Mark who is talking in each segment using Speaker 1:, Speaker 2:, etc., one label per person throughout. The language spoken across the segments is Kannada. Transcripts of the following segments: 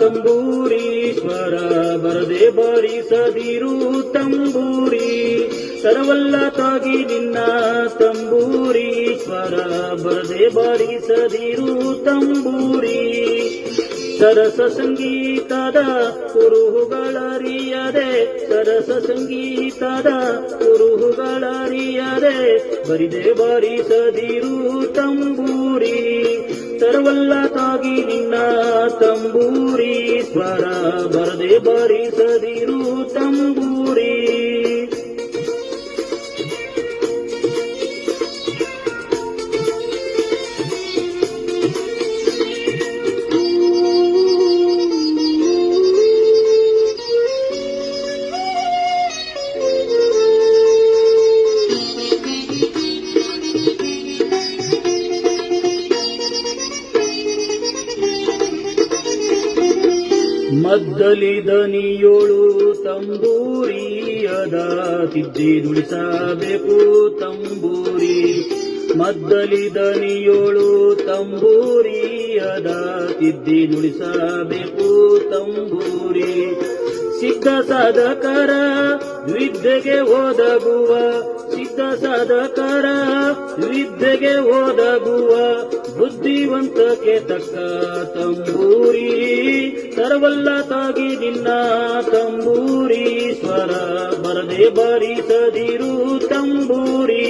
Speaker 1: ತಂಬೂರೀಶ್ವರ ಬರದೆ ಬಾರಿಸದಿರು ತಂಬೂರಿ ತರವಲ್ಲ ತಾಗಿ ನಿನ್ನ ತಂಬೂರೀಶ್ವರ ಬರದೆ ಬಾರಿಸದಿರು ತಂಬೂರಿ ಸರಸ ಸಂಗೀತದ ಕುರುಹುಗಳರಿಯದೆ ಸರಸ ಸಂಗೀತದ ಕುರುಹುಗಳರಿಯದೆ ಬರಿದೆ ಬಾರಿಸದಿರು ತಂಬೂರಿ ತರವಲ್ಲ ತಾಗಿ ನಿನ್ನ ತಂಬೂರಿ ಸ್ವರ ಬರದೆ ಬಾರಿಸದಿರು ತಂಬೂರಿ ಮದ್ದಲಿ ದನಿಯೋಳು ತಂಬೂರಿಯದ ತಿದ್ದಿ ನುಡಿಸಬೇಕು ತಂಬೂರಿ ಮದ್ದಲಿ ದನಿಯೋಳು ತಂಬೂರಿಯದ ತಿದ್ದಿ ನುಡಿಸಬೇಕು ತಂಬೂರಿ ಸಿದ್ಧ ಸಾಧಕರ ವಿದ್ಯೆಗೆ ಒದಗುವ ಸಿದ್ಧ ಸಾಧಕರ ವಿದ್ಯೆಗೆ ಒದಗುವ ಬುದ್ಧಿವಂತಕ್ಕೆ ತಕ್ಕ ತಂಬೂರಿ ತರವಲ್ಲ ತಾಗಿ ನಿನ್ನ ತಂಬೂರಿ ಸ್ವರ ಬರದೆ ಬಾರಿಸದಿರು ತಂಬೂರಿ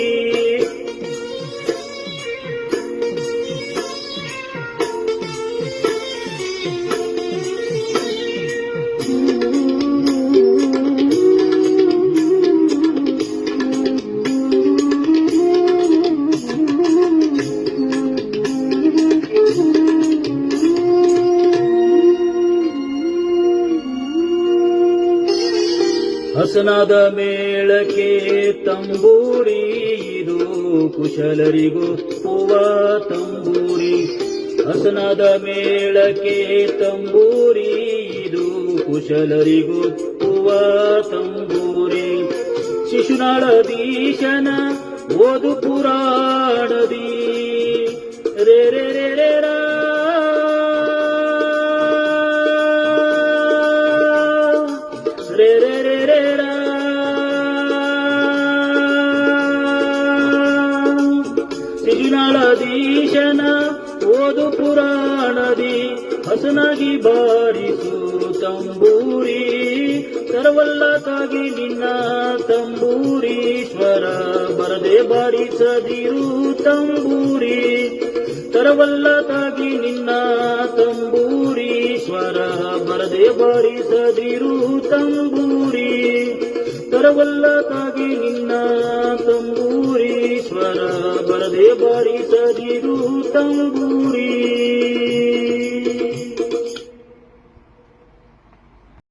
Speaker 1: ಹಸನಾದ ಮೇಳಕ್ಕೆ ತಂಬೂರಿ ಇದು ಕುಶಲರಿಗೊಪ್ಪುವ ತಂಬೂರಿ ಹಸನಾದ ಮೇಳಕ್ಕೆ ತಂಬೂರಿ ಇದು ಕುಶಲರಿಗೊಪ್ಪುವ ತಂಬೂರಿ ಶಿಶುನಾಳದೀಶನ ಓದು ಪುರಾಣದಿ ರೇ ರೇ ರೇ ರೇ ರಾ ರೇ ರೇ ರೇ ರೇ ರಾ ಶಿಶುನಾಳದೀಶನ ಓದು ಪುರಾಣದಿ ಹಸನಾಗಿ ಬಾರಿಸು ತಂಬೂರಿ ತರವಲ್ಲ ತಾಗಿ ನಿನ್ನ ತಂಬೂರೀಶ್ವರ ಬರದೆ ಬಾರಿಸದಿರು ತಂಬೂರಿ ತರವಲ್ಲ ತಾಗಿ ನಿನ್ನ ತಂಬೂರೀಶ್ವರ ಬರದೆ ಬಾರಿಸದಿರು ತಂಬೂರಿ ತರವಲ್ಲ ತಾಗಿ ನಿನ್ನ ತಂಬೂರೀಶ್ವರ ಬರದೆ ಬಾರಿಸದಿರು ತಂಬೂರಿ